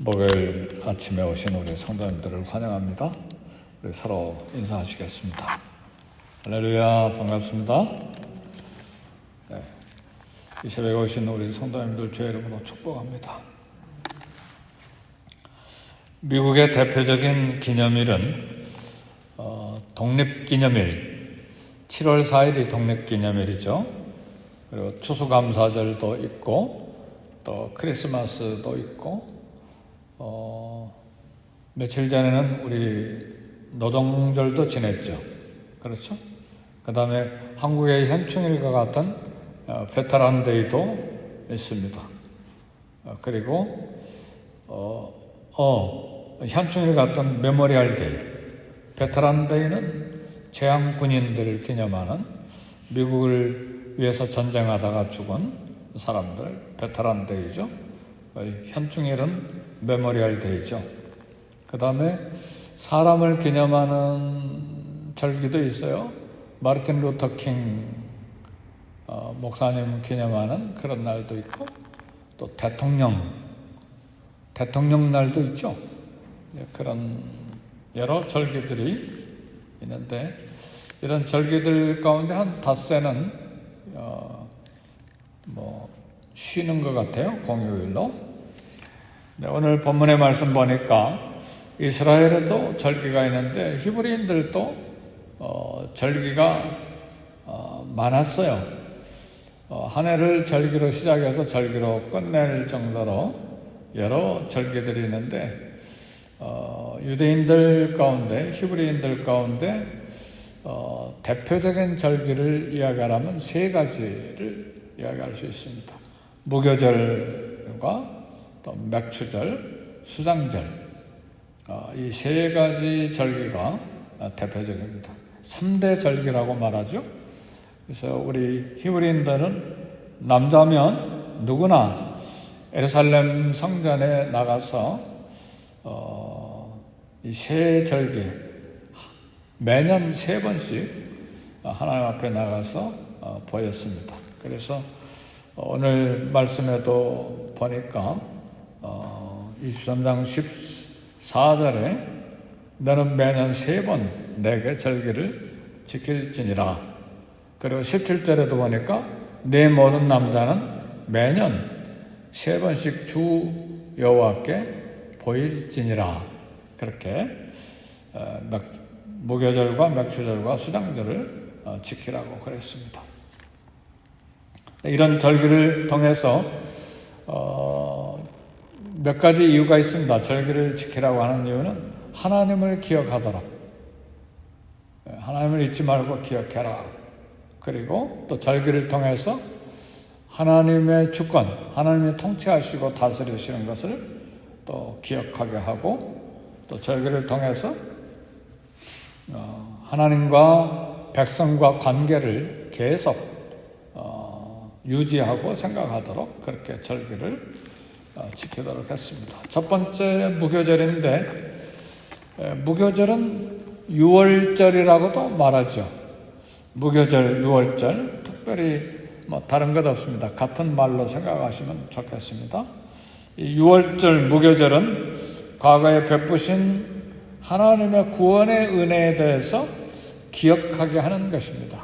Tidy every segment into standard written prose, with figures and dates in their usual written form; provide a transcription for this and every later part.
목요일 아침에 오신 우리 성도님들을 환영합니다. 우리 서로 인사하시겠습니다. 할렐루야, 반갑습니다. 이 새벽에 오신 우리 성도님들 주의 이름으로 축복합니다. 미국의 대표적인 기념일은 독립기념일, 7월 4일이 독립기념일이죠. 그리고 추수감사절도 있고 또 크리스마스도 있고 며칠 전에는 우리 노동절도 지냈죠. 그렇죠? 그 다음에 한국의 현충일과 같은 베테랑데이도 있습니다. 그리고 현충일 같은 메모리얼데이, 베테랑데이는 재향 군인들을 기념하는 미국을 위해서 전쟁하다가 죽은 사람들, 베테랑데이죠. 현충일은 메모리얼데이죠. 그 다음에 사람을 기념하는 절기도 있어요. 마르틴 루터 킹 목사님 기념하는 그런 날도 있고, 또 대통령 날도 있죠. 그런 여러 절기들이 있는데, 이런 절기들 가운데 한 닷새는 쉬는 것 같아요. 공휴일로. 네, 오늘 본문의 말씀 보니까 이스라엘에도 절기가 있는데 히브리인들도 절기가 많았어요. 한 해를 절기로 시작해서 절기로 끝낼 정도로 여러 절기들이 있는데, 유대인들 가운데, 히브리인들 가운데 대표적인 절기를 이야기하려면 세 가지를 이야기할 수 있습니다. 무교절과 또 맥추절, 수장절, 이 세 가지 절기가 대표적입니다. 3대 절기라고 말하죠. 그래서 우리 히브리인들은 남자면 누구나 예루살렘 성전에 나가서 이 세 절기 매년 3번씩 하나님 앞에 나가서 보였습니다. 그래서 오늘 말씀에도 보니까 23장 14절에 너는 매년 3번 내게 절기를 지킬지니라. 그리고 17절에도 보니까 내 모든 남자는 매년 3번씩 주 여호와께 보일지니라. 그렇게 무교절과 맥추절과 수장절을 지키라고 그랬습니다. 이런 절기를 통해서 몇 가지 이유가 있습니다. 절기를 지키라고 하는 이유는 하나님을 기억하도록, 하나님을 잊지 말고 기억해라. 그리고 또 절기를 통해서 하나님의 주권, 하나님이 통치하시고 다스리시는 것을 또 기억하게 하고, 또 절기를 통해서 하나님과 백성과 관계를 계속 유지하고 생각하도록 그렇게 절기를 지키도록 했습니다. 첫 번째 무교절인데, 무교절은 유월절이라고도 말하죠. 무교절, 유월절, 특별히 다른 것 없습니다. 같은 말로 생각하시면 좋겠습니다. 이 유월절, 무교절은 과거에 베푸신 하나님의 구원의 은혜에 대해서 기억하게 하는 것입니다.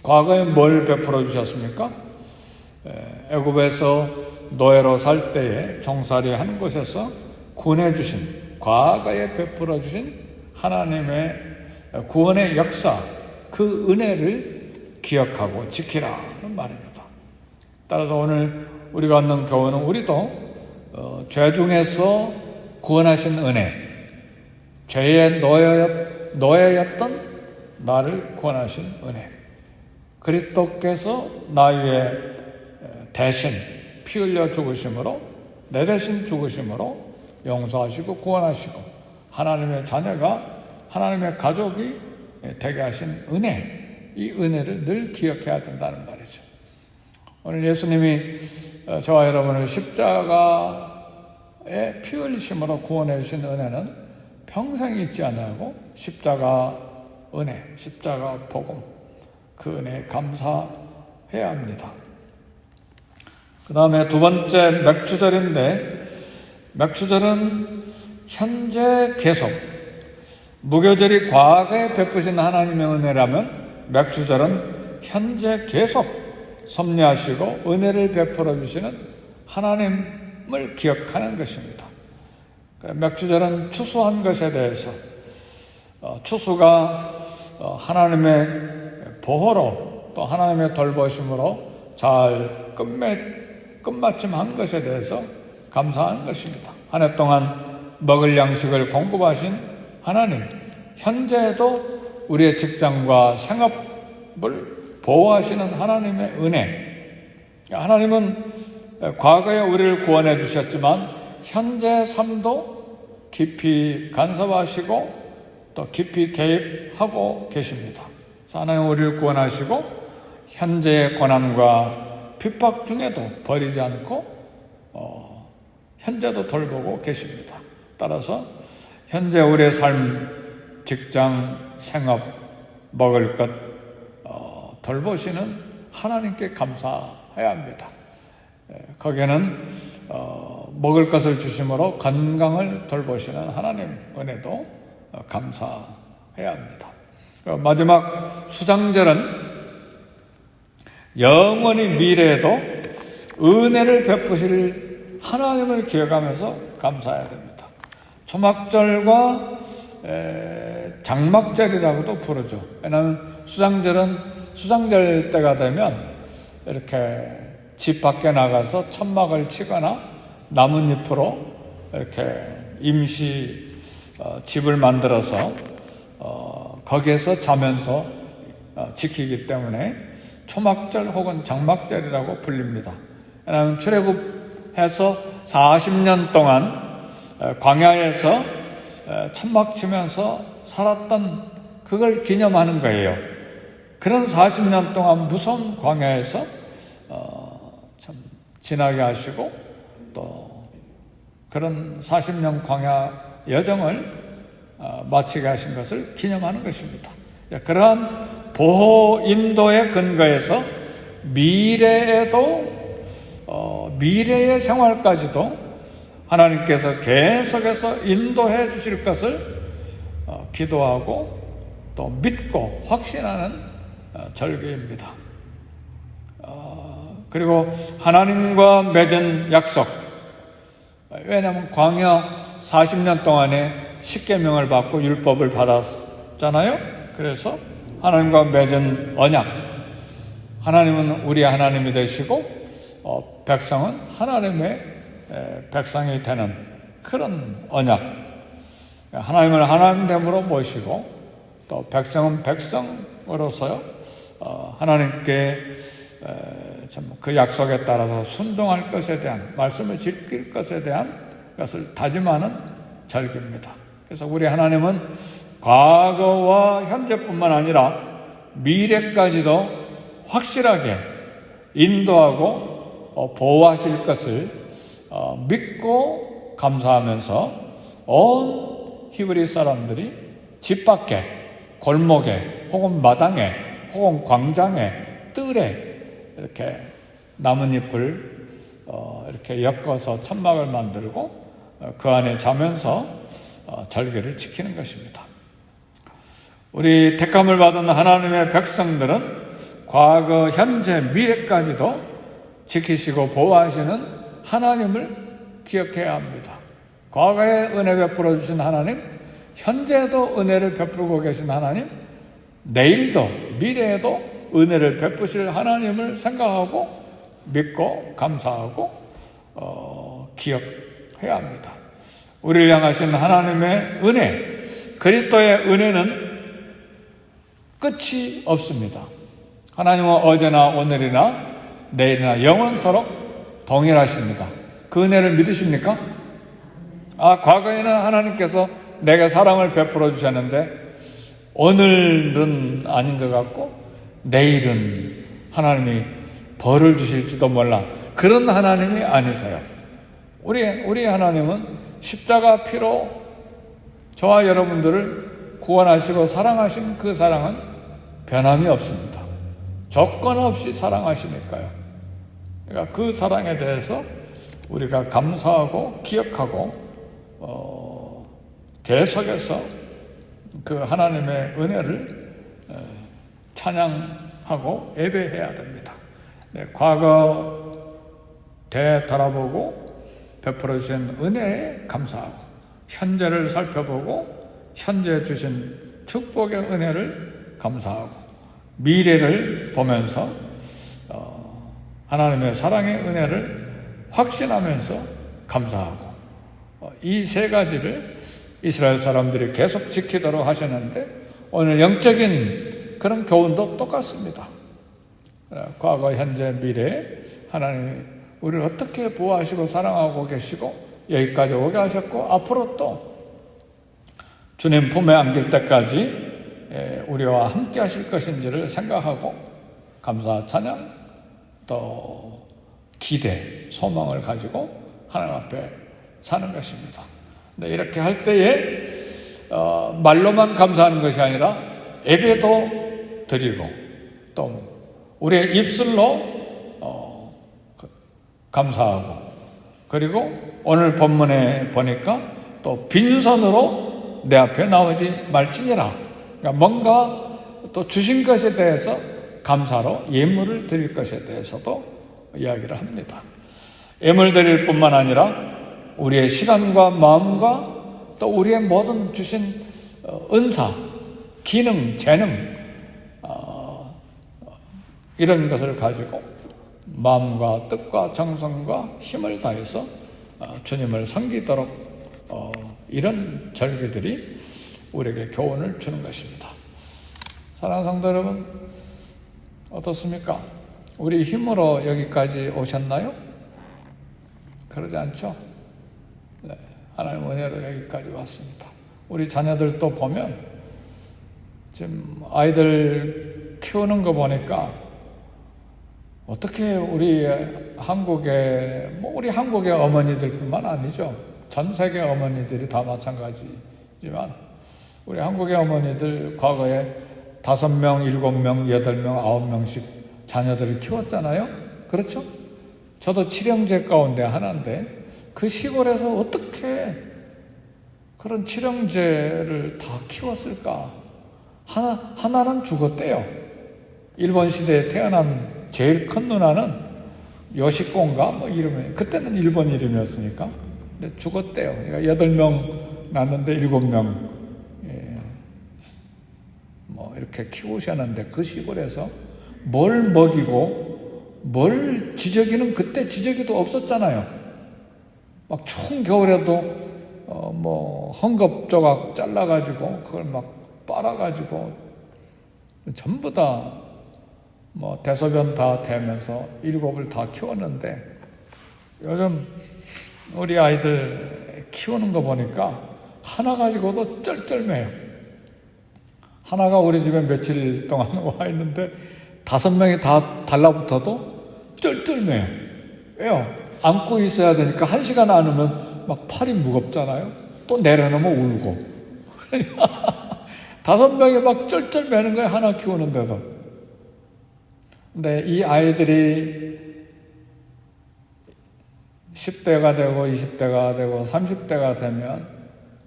과거에 뭘 베풀어 주셨습니까? 애굽에서 노예로 살 때에 종살이 하는 곳에서 구원해주신, 과거에 베풀어 주신 하나님의 구원의 역사, 그 은혜를 기억하고 지키라는 말입니다. 따라서 오늘 우리가 얻는 교훈은 우리도 죄 중에서 구원하신 은혜, 죄의 노예였던 나를 구원하신 은혜, 그리스도께서 나 위에 대신 피 흘려 죽으심으로, 내 대신 죽으심으로 용서하시고 구원하시고 하나님의 자녀가, 하나님의 가족이 되게 하신 은혜, 이 은혜를 늘 기억해야 된다는 말이죠. 오늘 예수님이 저와 여러분을 십자가의 피 흘리심으로 구원해 주신 은혜는 평생 잊지 않고 십자가 은혜, 십자가 복음, 그 은혜에 감사해야 합니다. 그 다음에 두 번째 맥추절인데, 맥수절은 현재 계속, 무교절이 과거에 베푸신 하나님의 은혜라면 맥수절은 현재 계속 섭리하시고 은혜를 베풀어 주시는 하나님을 기억하는 것입니다. 맥주절은 추수한 것에 대해서 추수가 하나님의 보호로 또 하나님의 돌보심으로 잘 끝마침한 것에 대해서 감사하는 것입니다. 한 해 동안 먹을 양식을 공급하신 하나님, 현재에도 우리의 직장과 생업을 보호하시는 하나님의 은혜. 하나님은 과거에 우리를 구원해 주셨지만 현재 삶도 깊이 간섭하시고 또 깊이 개입하고 계십니다. 하나님 우리를 구원하시고 현재의 고난과 핍박 중에도 버리지 않고 현재도 돌보고 계십니다. 따라서 현재 우리의 삶, 직장, 생업, 먹을 것 돌보시는 하나님께 감사해야 합니다. 거기에는 먹을 것을 주심으로 건강을 돌보시는 하나님 은혜도 감사해야 합니다. 마지막 수장절은 영원히 미래에도 은혜를 베푸실 하나님을 기억하면서 감사해야 됩니다. 초막절과 장막절이라고도 부르죠. 왜냐하면 수장절은 수장절 때가 되면 이렇게 집 밖에 나가서 천막을 치거나 나뭇잎으로 이렇게 임시 집을 만들어서 거기에서 자면서 지키기 때문에 초막절 혹은 장막절이라고 불립니다. 왜냐하면 출애굽해서 40년 동안 광야에서 천막 치면서 살았던 그걸 기념하는 거예요. 그런 40년 동안 무서운 광야에서 참 지나게 하시고 또 그런 40년 광야 여정을 마치게 하신 것을 기념하는 것입니다. 그러한 보호 인도의 근거에서 미래의 생활까지도 하나님께서 계속해서 인도해 주실 것을 기도하고 또 믿고 확신하는 절기입니다. 그리고 하나님과 맺은 약속. 왜냐하면 광야 40년 동안에 십계명을 받고 율법을 받았잖아요. 그래서 하나님과 맺은 언약. 하나님은 우리 하나님이 되시고 백성은 하나님의 백성이 되는 그런 언약. 하나님을 하나님됨으로 모시고 또 백성은 백성으로서 하나님께 그 약속에 따라서 순종할 것에 대한 말씀을 지킬 것에 대한 것을 다짐하는 절기입니다. 그래서 우리 하나님은 과거와 현재뿐만 아니라 미래까지도 확실하게 인도하고 보호하실 것을 믿고 감사하면서 온 히브리 사람들이 집 밖에 골목에 혹은 마당에 혹은 광장에 뜰에 이렇게 나뭇잎을 이렇게 엮어서 천막을 만들고 그 안에 자면서 절기를 지키는 것입니다. 우리 택함을 받은 하나님의 백성들은 과거, 현재, 미래까지도 지키시고 보호하시는 하나님을 기억해야 합니다. 과거에 은혜 베풀어 주신 하나님, 현재도 은혜를 베풀고 계신 하나님, 내일도 미래에도 은혜를 베푸실 하나님을 생각하고 믿고 감사하고 기억해야 합니다. 우리를 향하신 하나님의 은혜, 그리스도의 은혜는 끝이 없습니다. 하나님은 어제나 오늘이나 내일이나 영원토록 동일하십니다. 그 은혜를 믿으십니까? 과거에는 하나님께서 내게 사랑을 베풀어 주셨는데 오늘은 아닌 것 같고 내일은 하나님이 벌을 주실지도 몰라. 그런 하나님이 아니세요. 우리 하나님은 십자가 피로 저와 여러분들을 구원하시고 사랑하신 그 사랑은 변함이 없습니다. 조건 없이 사랑하시니까요. 그러니까 그 사랑에 대해서 우리가 감사하고 기억하고 계속해서 그 하나님의 은혜를 찬양하고 예배해야 됩니다. 과거 되돌아보고 베풀어 주신 은혜에 감사하고, 현재를 살펴보고 현재 주신 축복의 은혜를 감사하고, 미래를 보면서 하나님의 사랑의 은혜를 확신하면서 감사하고, 이 세 가지를 이스라엘 사람들이 계속 지키도록 하셨는데, 오늘 영적인 그런 교훈도 똑같습니다. 과거, 현재, 미래 하나님이 우리를 어떻게 보호하시고 사랑하고 계시고 여기까지 오게 하셨고, 앞으로 또 주님 품에 안길 때까지 우리와 함께 하실 것인지를 생각하고 감사, 찬양, 또 기대, 소망을 가지고 하나님 앞에 사는 것입니다. 근데 이렇게 할 때에 말로만 감사하는 것이 아니라 예배도 드리고, 또 우리의 입술로 감사하고, 그리고 오늘 본문에 보니까 또 빈손으로 내 앞에 나오지 말지니라. 그러니까 뭔가 또 주신 것에 대해서 감사로 예물을 드릴 것에 대해서도 이야기를 합니다. 예물 드릴 뿐만 아니라 우리의 시간과 마음과 또 우리의 모든 주신 은사, 기능, 재능, 이런 것을 가지고 마음과 뜻과 정성과 힘을 다해서 주님을 섬기도록 이런 절기들이 우리에게 교훈을 주는 것입니다. 사랑하는 성도 여러분, 어떻습니까? 우리 힘으로 여기까지 오셨나요? 그러지 않죠? 네, 하나님 은혜로 여기까지 왔습니다. 우리 자녀들도 보면 지금 아이들 키우는 거 보니까 어떻게 우리 한국의 어머니들뿐만 아니죠. 전 세계 어머니들이 다 마찬가지지만 우리 한국의 어머니들 과거에 5명, 7명, 8명, 9명씩 자녀들을 키웠잖아요. 그렇죠? 저도 7형제 가운데 하나인데 그 시골에서 어떻게 그런 7형제를 다 키웠을까? 하나는 죽었대요. 일본 시대에 태어난 제일 큰 누나는 요시코인가 뭐 이름이, 그때는 일본 이름이었으니까. 근데 죽었대요. 그러니까 8명 낳는데 7명 뭐 이렇게 키우셨는데, 그 시골에서 뭘 먹이고 뭘 지저귀는 그때 지저귀도 없었잖아요. 막 추운 겨울에도 뭐 헝겊 조각 잘라가지고 그걸 막 빨아가지고 전부 다 뭐 대소변 다 대면서 7을 다 키웠는데, 요즘 우리 아이들 키우는 거 보니까 하나 가지고도 쩔쩔매요. 하나가 우리 집에 며칠 동안 와 있는데 5명이 다 달라붙어도 쩔쩔매요. 왜요? 안고 있어야 되니까 1시간 안으면 막 팔이 무겁잖아요. 또 내려놓으면 울고. 그러니까 5명이 막 쩔쩔매는 거예요, 하나 키우는데도. 근데 이 아이들이 10대가 되고 20대가 되고 30대가 되면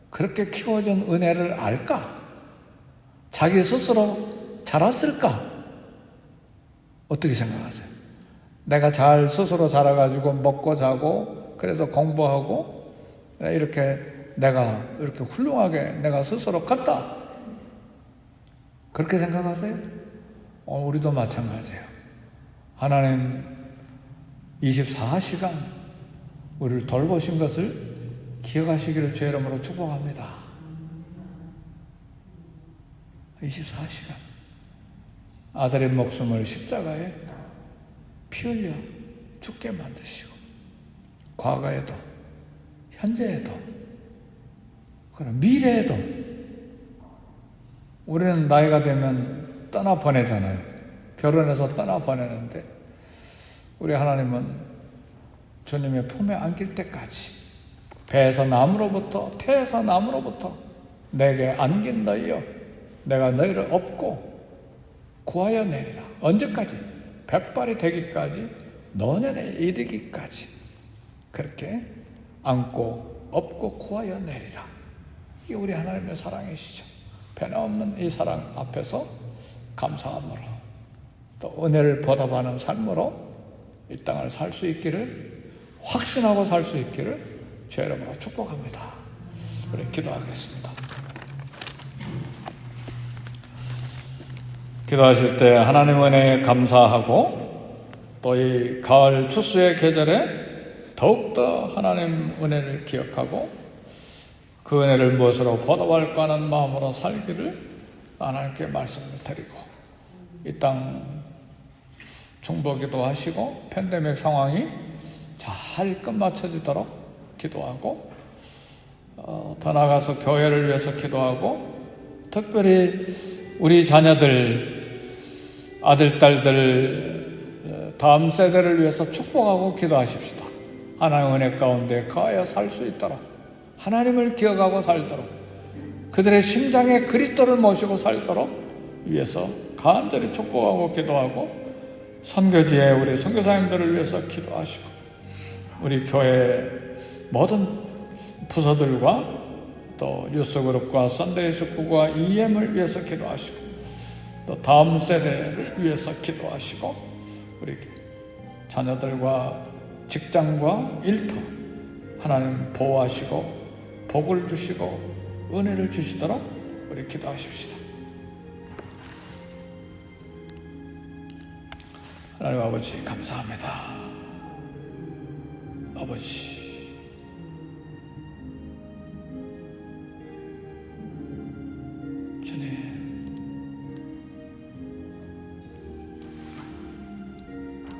그렇게 키워준 은혜를 알까? 자기 스스로 자랐을까? 어떻게 생각하세요? 내가 잘 스스로 자라가지고 먹고 자고 그래서 공부하고 이렇게 내가 이렇게 훌륭하게 내가 스스로 컸다, 그렇게 생각하세요? 우리도 마찬가지예요. 하나님 24시간 우리를 돌보신 것을 기억하시기를 주의 이름으로 축복합니다. 24시간 아들의 목숨을 십자가에 피 흘려 죽게 만드시고, 과거에도 현재에도 그럼 미래에도 우리는 나이가 되면 떠나보내잖아요. 결혼해서 떠나보내는데 우리 하나님은 주님의 품에 안길 때까지 배에서 나무로부터 태에서 나무로부터 내게 안긴 너희여 내가 너희를 업고 구하여 내리라. 언제까지? 백발이 되기까지, 노년에 이르기까지. 그렇게 안고 업고 구하여 내리라. 이게 우리 하나님의 사랑이시죠. 변함없는 이 사랑 앞에서 감사함으로 또 은혜를 보답하는 삶으로 이 땅을 살 수 있기를 확신하고 살 수 있기를 주 여러분과 축복합니다. 우리 기도하겠습니다. 기도하실 때 하나님 은혜에 감사하고 또 이 가을 추수의 계절에 더욱더 하나님 은혜를 기억하고 그 은혜를 무엇으로 보답할까 하는 마음으로 살기를 하나님께 말씀을 드리고 이 땅 중보기도 하시고 팬데믹 상황이 잘 끝마쳐지도록 기도하고 더 나아가서 교회를 위해서 기도하고 특별히 우리 자녀들, 아들, 딸들, 다음 세대를 위해서 축복하고 기도하십시다. 하나님의 은혜 가운데 거하여 살 수 있도록 하나님을 기억하고 살도록 그들의 심장에 그리스도를 모시고 살도록 위해서 간절히 축복하고 기도하고 선교지에 우리 선교사님들을 위해서 기도하시고 우리 교회 모든 부서들과 또 유스그룹과 썬데이 스쿨과 EM을 위해서 기도하시고 또 다음 세대를 위해서 기도하시고 우리 자녀들과 직장과 일터 하나님 보호하시고 복을 주시고 은혜를 주시도록 우리 기도하십시다. 하나님 아버지 감사합니다. 아버지